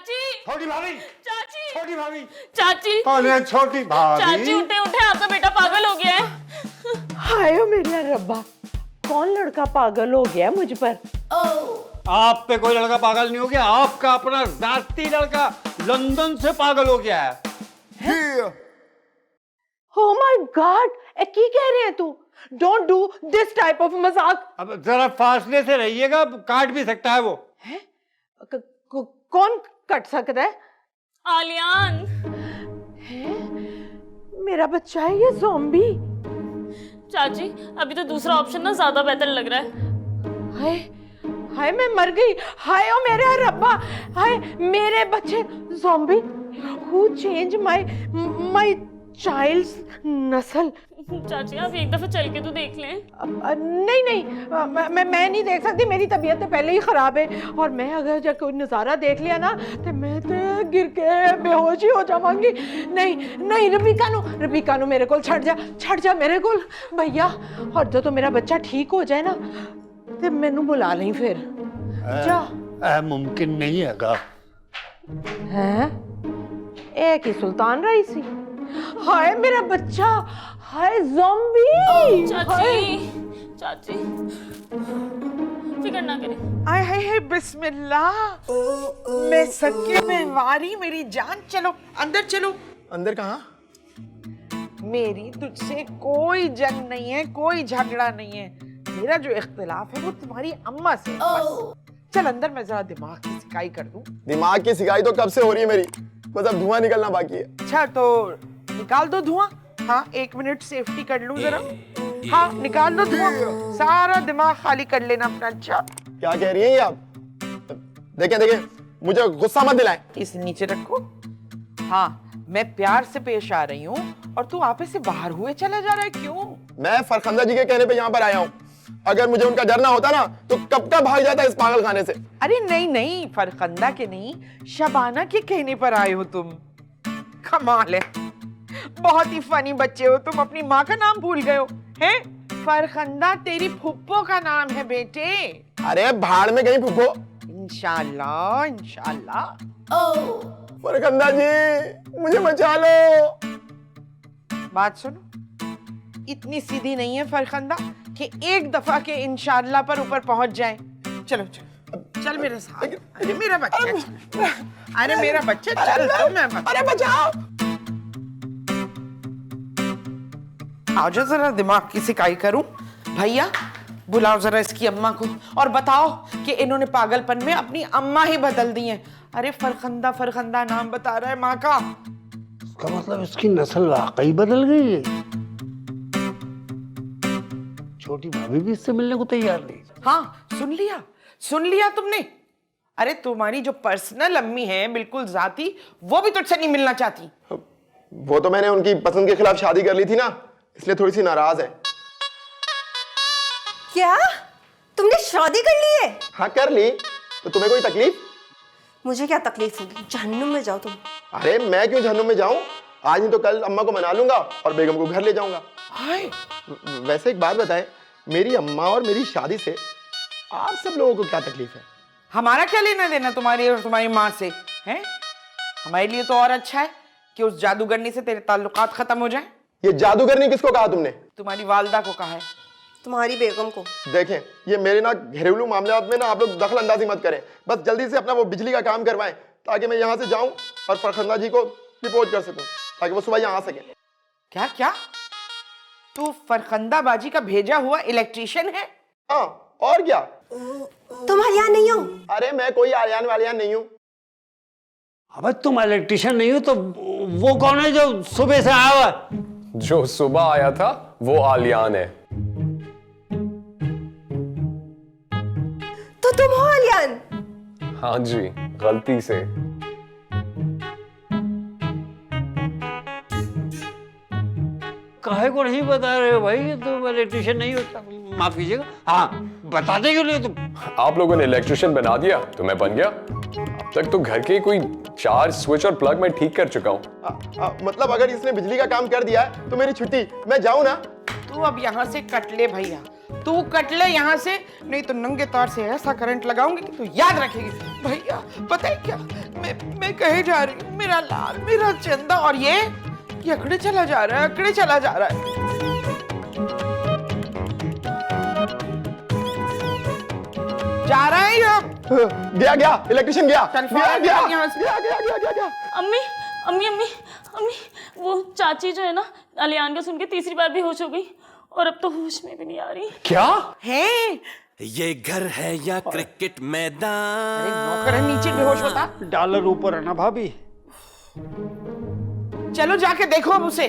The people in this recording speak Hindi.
चाची, छोटी भाभी, चाची, छोटी भाभी, चाची, अरे छोटी भाभी, चाची उठे उठे, आपका बेटा पागल हो गया है। हाय ओ मेरे रब्बा, कौन लड़का पागल हो गया मुझ पर? आप पे कोई लड़का पागल नहीं हो गया, आपका अपना जाती लड़का लंदन से पागल हो गया है। Oh my God, की कह रहे हैं तू? Don't do this type of मजाक। अब जरा फासले से रहिएगा, काट भी सकता है वो। है? कौन कट सकता है? आलियान। है? मेरा बच्चा है ये ज़ॉम्बी? चाची अभी तो दूसरा ऑप्शन ना ज्यादा बेहतर लग रहा है। हाय हाय मैं मर गई। हाय ओ मेरे रब्बा, हाय मेरे बच्चे zombie. Who changed my child's नस्ल? चाची आप एक दफा चल के तो देख लें। नहीं मैं नहीं देख सकती, मेरी तबीयत तो पहले ही खराब है और मैं अगर जब कोई नज़ारा देख लिया ना तो मैं तो गिर के बेहोश ही हो जाऊंगी। नहीं रबीका नु मेरे को छड़ जा मेरे को भैया। और जो तो मेरा बच्चा ठीक हो जाए ना तो मैनू बुला लें फिर। जा मुमकिन नहीं है हैं? एक ही सुल्तान रही सी। हाय मेरा बच्चा, हाय ज़ॉम्बी। चाची फिक्र ना करें। आय हाय बिस्मिल्लाह। मैं सच्चे में वारी मेरी जान। चलो अंदर चलो। अंदर कहाँ? मेरी तुझसे कोई जंग नहीं है, कोई झगड़ा नहीं है। मेरा जो इख्तिलाफ है वो तुम्हारी अम्मा से है बस। चल अंदर, मैं जरा दिमाग की सिकाई कर दूं। दिमाग की सिकाई तो कब से हो रही है मेरी, बस अब धुआं निकलना बाकी है। अच्छा तो निकाल दो धुआं। हाँ 1 मिनट सेफ्टी कर लूं जरा। हाँ निकाल दो धुआं, सारा दिमाग खाली कर लेना अपना। अच्छा क्या कह रही हैं ये आप? देखें मुझे गुस्सा मत दिलाएं। इसे नीचे रखो। हाँ मैं प्यार से पेश आ रही हूँ और तू आपे से बाहर हुए चला जा रहा है, क्यों? मैं फरखंदा जी के कहने पे यहाँ पर आया हूँ। अगर मुझे उनका डर ना होता ना तो कब का भाग जाता इस पागल खाने से। अरे नहीं फरखंदा के नहीं, शबाना के कहने पर आए हो तुम। कमाल है, बहुत ही फनी बच्चे हो तुम। अपनी माँ का नाम भूल गए हो हैं? फरखंदा तेरी फुप्पो का नाम है बेटे। अरे भाड़ में गई फुफो। इंशाल्लाह इंशाल्लाह। फरखंदा जी मुझे बचा लो। बात सुनो, इतनी सीधी नहीं है फरखंदा कि एक दफा के इंशाल्लाह पर ऊपर पहुंच जाए। चलो चल मेरे साथ। अरे मेरा बच्चा, अरे मेरा बच्चा चल तो मैं। अरे बचाओ। आओ जो जरा दिमाग की सिकाई करूं। भैया बुलाओ जरा इसकी अम्मा को और बताओ कि इन्होंने पागलपन में अपनी अम्मा ही बदल दी है। अरे फरखंदा नाम बता रहा है माँ का। इसका मतलब इसकी नस्ल वाकई बदल गई है। छोटी भाभी भी इससे मिलने को तैयार नहीं। हाँ सुन लिया तुमने? अरे तुम्हारी जो पर्सनल अम्मी है बिल्कुल जाती, वो भी तुझसे नहीं मिलना चाहती। वो तो मैंने उनकी पसंद के खिलाफ शादी कर ली थी ना, इसलिए थोड़ी सी नाराज है। क्या तुमने शादी कर ली है? हाँ कर ली। तो तुम्हें कोई तकलीफ? मुझे क्या तकलीफ होगी, जहन्नुम में जाओ तुम। अरे मैं क्यों जहन्नुम में जाऊं? आज नहीं तो कल अम्मा को मना लूंगा और बेगम को घर ले जाऊंगा। हाय वैसे एक बात बताएं, मेरी अम्मा और मेरी शादी से आप सब लोगों को क्या तकलीफ है? हमारा क्या लेना देना तुम्हारी और तुम्हारी माँ से हैं? हमारे लिए तो और अच्छा है कि उस जादूगरनी से तेरे ताल्लुकात खत्म हो जाए। ये जादूगरनी किसको कहा तुमने? तुम्हारी वालदा को कहा है। तुम्हारी बेगम को। देखें ये मेरे ना घरेलू मामलात में ना आप लोग दखल अंदाजी मत करें। बस जल्दी से अपना वो बिजली का काम करवाएं ताकि मैं यहाँ से जाऊं और फरखंदा जी को रिपोर्ट कर सकूं ताकि वो सुबह यहाँ आ सके। क्या तू फरखंदा बाजी का भेजा हुआ इलेक्ट्रिशियन है? हाँ और क्या? तुम हरियाण नहीं हो? अरे मैं कोई आलियान वालियान नहीं हूँ। अब तुम इलेक्ट्रिशियन नहीं हो तो वो कौन है जो सुबह से आया हुआ? जो सुबह आया था वो आलियान है। तो तुम हो आलियान? हाँ जी, गलती से। काहे को नहीं बता रहे हो भाई? तुम इलेक्ट्रिशियन नहीं होता, माफ कीजिएगा। हाँ बताते क्यों नहीं तुम? आप लोगों ने इलेक्ट्रिशियन बना दिया तो मैं बन गया। अब तक तो घर के कोई 4 स्विच और प्लग मैं ठीक कर चुका हूँ। मतलब अगर इसने बिजली का काम कर दिया है तो मेरी छुट्टी, मैं जाऊँ ना? तू अब यहाँ से कट ले भैया। तू कट ले यहाँ से, नहीं तो नंगे तार से ऐसा करंट लगाऊंगी कि तू याद रखेगी। भैया पता है क्या, मैं कहे जा रही हूँ, मेरा लाल, मेरा चंदा, और ये अकड़े चला जा रहा है, अकड़े चला जा रहा है। जा रहा है ये। गया गया, इलेक्ट्रिशियन गया, चल, गया फौरन गया निकल यहाँ से। गया गया गया गया गया। अम्मी अम्मी अम्मी अम्मी, वो चाची जो है ना, अलियान का सुन के तीसरी बार बेहोश हो गई और अब तो होश में भी नहीं आ रही। क्या? है ये घर है या क्रिकेट मैदान? अरे नौकर है, नीचे बेहोश होता। डॉलर ऊपर है ना भाभी। चलो जाके देखो अब उसे।